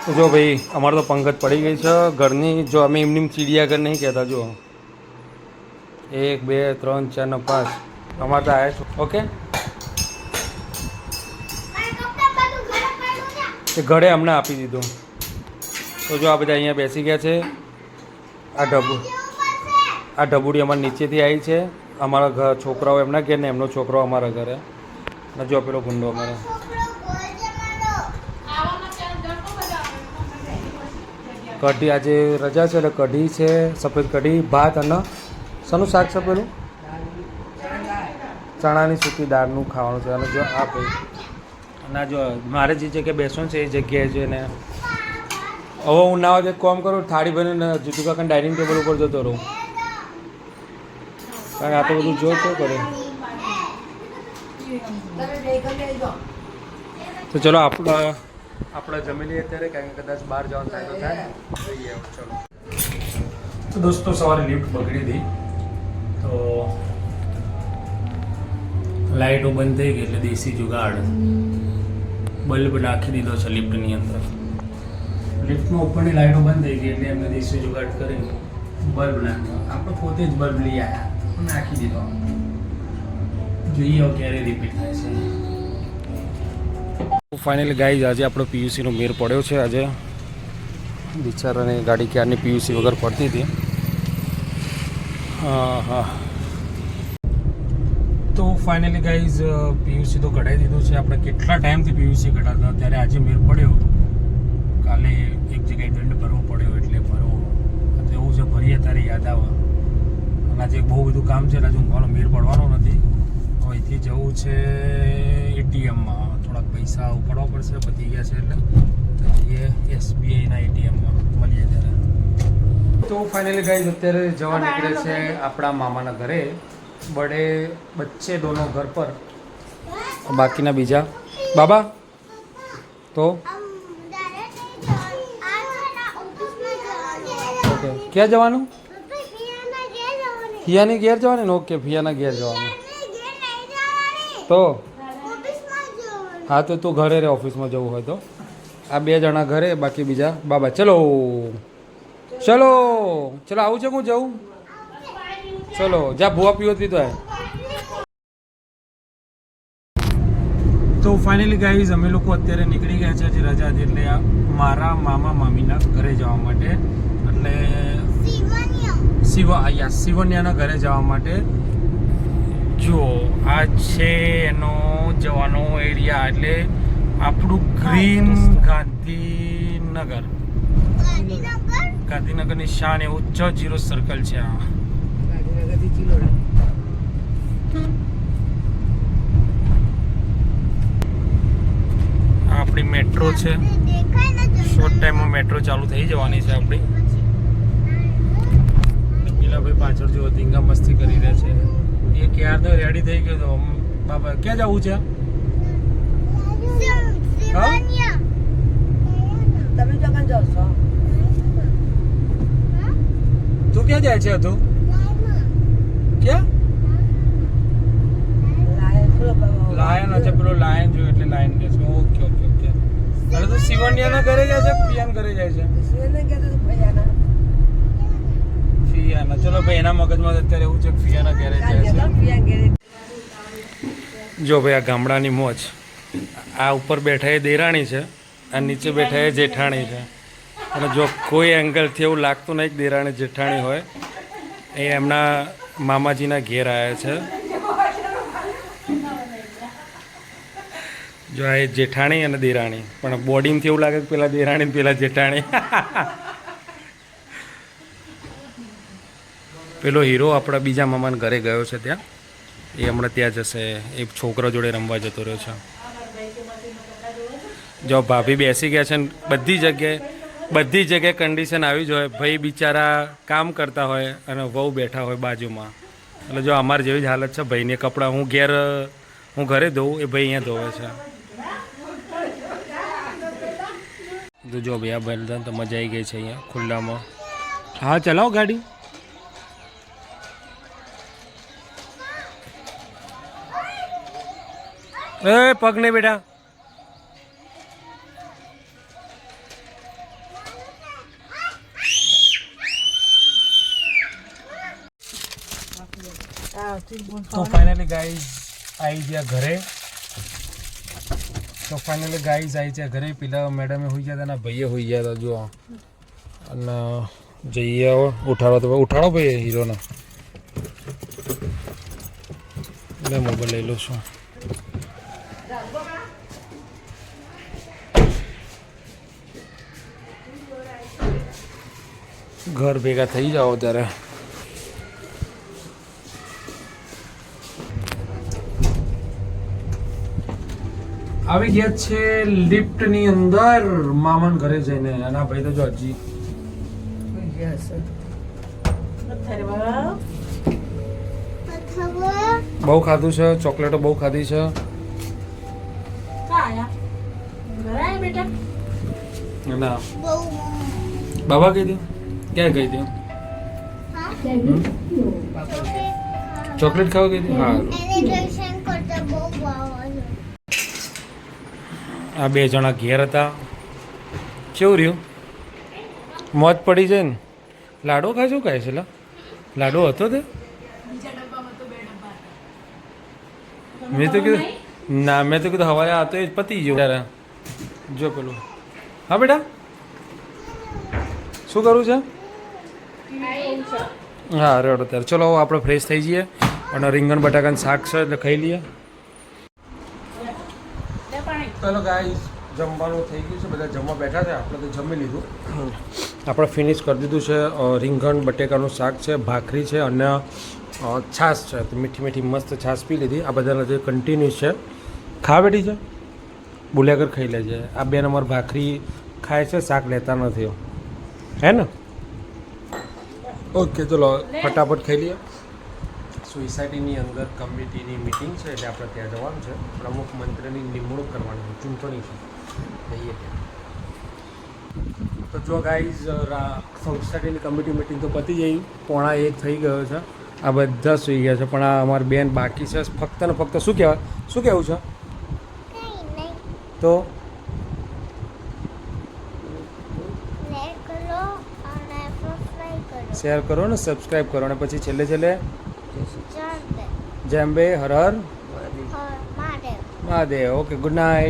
તો જો ભાઈ અમારે તો પંગત પડી ગઈ છે ઘરની. જો અમે એમની ચીડિયાઘર નહીં કહેતા. જો 1 2 3 4 ને 5 અમારે તો આવ્યા છે. ઓકે, એ ઘરે અમને આપી દીધું. તો જો આ બધા અહીંયા બેસી ગયા છે. આ ઢબુડી અમારે નીચેથી આવી છે. અમારા ઘર છોકરાઓ એમના ઘેર ને એમનો છોકરો અમારા ઘરે. ને જો પેલો ગુંડો અમારો. કઢી આજે રજા છે એટલે કઢી છે, સફેદ કઢી, ભાત અને શાનું શાક છે પેલું? ચણાની સૂકી દાળનું ખાવાનું છે. અને જો આ ભાઈ અને જો મારે જે જગ્યાએ બેસવાનું છે એ જગ્યાએ છે ને. હવે હું ના હોય કોમ કરું, થાળી ભરીને જીતુ કાકા ડાઇનિંગ ટેબલ ઉપર જતો રહું. કારણ કે આ તો બધું જો તો કરે. તો ચલો આપણે જમી લઈએ અત્યારે, કારણ કે કદાચ બહાર જવાનું થાય તો થાય. જઈએ ચલો. તો દોસ્તો સવારે લિફ્ટ બગડી હતી તો લાઇટો બંધ થઈ ગઈ એટલે દેશી જુગાડ બલ્બ નાખી દીધો છે લિફ્ટની અંદર. લિફ્ટમાં ઉપરની લાઇટો બંધ થઈ ગઈ એટલે એમને દેશી જુગાડ કરીને બલ્બ નાખ્યો. આપણે પોતે જ બલ્બ લઈ આવ્યા, નાખી દીધો. જોઈએ ક્યારે રિપીટ થાય છે. ફાઇનલી ગાઈઝ આજે આપણો પીયુસીનો મેર પડ્યો છે. આજે બિચારાની ગાડી ક્યારની પીયુસી વગર પડતી હતી. હા તો ફાઇનલી ગાઈઝ પીયુસી તો કઢાવી દીધું છે. આપણે કેટલા ટાઈમથી પીયુસી કઢાવતા, ત્યારે આજે મેર પડ્યો. કાલે એક જગ્યાએ દંડ ભરવો પડ્યો એટલે ભરવો. તો એવું છે, ભરીએ ત્યારે યાદ આવે. અને આજે બહુ બધું કામ છે એટલે હું મેર પડવાનો નથી. અહીંથી જવું છે એટીએમમાં, થોડાક પૈસા ઉપાડવા પડશે, પતી ગયા છે એટલે જઈએ એસબીઆઈના એટીએમમાં, મળીએ ત્યારે. તો ફાઇનલી ગાઈઝ અત્યારે જવા નીકળે છે આપણા મામાના ઘરે. બચ્ચે દોનો ઘર પર, બાકીના બીજા બાબા. તો ઓકે, ક્યાં જવાનું? ફિયાની ઘેર જવાનું ને? ઓકે, ફિયાના ઘેર જવાનું. તો હા તો તું ઘરે રહે, ઓફિસમાં જવું હોય તો. આ 2 જણા ઘરે, બાકી બીજા બાબા. ચલો ચલો ચલો, આવું છે હું જવું. ચલો જા, ભૂવા પીવો પીતો હે. તો ફાઇનલી ગાઈઝ અમે લોકો અત્યારે નીકળી ગયા છે. આજે રજા હતી એટલે મારા મામા મામીના ઘરે જવા માટે, એટલે શિવન્યાના ઘરે જવા માટે. જો આ છે એનો જવાનો એરિયા, એટલે આપણું ગ્રીન ગાંધીનગરની શાન એવું 60 સર્કલ છે. આ આપણી મેટ્રો છે. શોર્ટ ટાઈમમાં મેટ્રો ચાલુ થઈ જવાની છે આપણી. પેલા ભાઈ પાછળ જો ધીંગા મસ્તી કરી રહ્યા છે. એ ક્યારનો રેડી થઈ ગયો તો બાબા. ક્યાં જવું છે? તું ક્યાં જાય છે? તું ક્યાં? લાયન. અચ્છા, પેલો લાયન જોયું એટલે લાયન કે છે. Okay okay okay. અરે તું શિવન્યાના ઘરે જાય છે, પિયાન ઘરે જાય છે? ફિયાના. ચલો ભાઈ, એના મગજમાં અત્યારે એવું છે કે ફિયાના ઘરે જાય છે. જો ભાઈ આ ગામડાની મોજ. આ ઉપર બેઠા એ દેરાણી છે, આ નીચે બેઠા એ જેઠાણી છે. અને જો કોઈ એંગલથી એવું લાગતું નહીં કે દેરાણી જેઠાણી હોય. એ એમના મામાજીના ઘેર આવ્યા છે. જો આ જેઠાણી અને દેરાણી, પણ બોડીમાંથી એવું લાગે કે પેલા દેરાણી ને પેલા જેઠાણી. પેલો હીરો આપણા બીજા મામાના ઘરે ગયો છે ત્યાં. એ હમણાં ત્યાં જશે, એ છોકરા જોડે રમવા જતો રહ્યો છે. જો ભાભી બેસી ગયા છે ને બધી જગ્યાએ કન્ડિશન આવી જ હોય. ભાઈ બિચારા કામ કરતા હોય અને વહુ બેઠા હોય બાજુમાં. એટલે જો અમારી જેવી જ હાલત છે. ભાઈને કપડાં હું ઘરે ધોઉં, એ ભાઈ અહીંયા ધોવે છે. તો જો ભાઈ આ બધાને તો મજા આવી ગઈ છે અહીંયા ખુલ્લામાં. હા ચલાવો ગાડી. એ પગ નહીં બેટા. તો ફાઇનલી ગાઈઝ આવી ગયા ઘરે. તો ફાઇનલી ગાઈઝ આવી ગયા ઘરે. પેલા મેડમે હોઈ ગયા હતા ને ભાઈએ હોઈ ગયા હતા જો. અને જઈએ હવે ઉઠાડો તો ઉઠાડો ભાઈ હીરોને. એટલે મોબાઈલ લઈ લો છું. ઘર ભેગા થઈ જાઓ ત્યારે. આવી ગયા છે લિફ્ટ ની અંદર મામાન ઘરે જઈને. અને આ ભાઈ તો જો હજી બહુ ખાધું છે. ચોકલેટો બહુ ખાધી છે. ના બાબા કહી દે. ક્યાં કહી દે? ચોકલેટ ખાવા કહી દે. હા આ બે જણા ઘેર હતા. કેવું રહ્યું? મોજ પડી જાય ને. લાડો ખાજો કાંઈ છે? લાડો હતો તે? મેં તો કીધું ના, મેં તો કીધું હવારે આ તો એ પતી ગયો ત્યારે. જો પેલું. હા બેટા શું કરવું છે? હા રેડો ત્યારે. ચલો આપણે ફ્રેશ થઈ જઈએ અને રીંગણ બટાકાનું શાક છે એટલે ખાઈ લઈએ. ચાલો ગાઈસ જમવાનું થઈ ગયું છે. બધા જમવા બેઠા છે. આપણે તો જમી લીધું. આપણે ફિનિશ કરી દીધું છે. રીંગણ બટેકાનું શાક છે, ભાખરી છે અને છાશ છે. તો મીઠી મીઠી મસ્ત છાશ પી લીધી. આ બધાના જે કન્ટિન્યુઅસ છે. ખા બેઠી છે બોલ્યા કર ખાઈ લેજે. આ બે નંબર ભાખરી ખાય છે, શાક લેતા નથી હે ને. ઓકે ચલો ફટાફટ ખાઈ લઈએ. સોસાયટીની અંદર કમિટીની મિટિંગ છે એટલે આપણે ત્યાં જવાનું છે. પ્રમુખ મંત્રીની નિમણૂક કરવાની છે, ચૂંટણી છે. જઈએ તો જો ગાઈઝ સોસાયટીની કમિટી મિટિંગ તો પતી જઈ. 1:45 થઈ ગયો છે. આ બધા સૂઈ ગયા છે પણ આ અમારી બેન બાકી છે. ફક્ત ને ફક્ત શું કહેવાય, શું કહેવું છે? તો શેર કરો ને સબસ્ક્રાઈબ કરો અને પછી છેલ્લે છેલ્લે જેમ્બે Har Har Mahadev. Okay good night.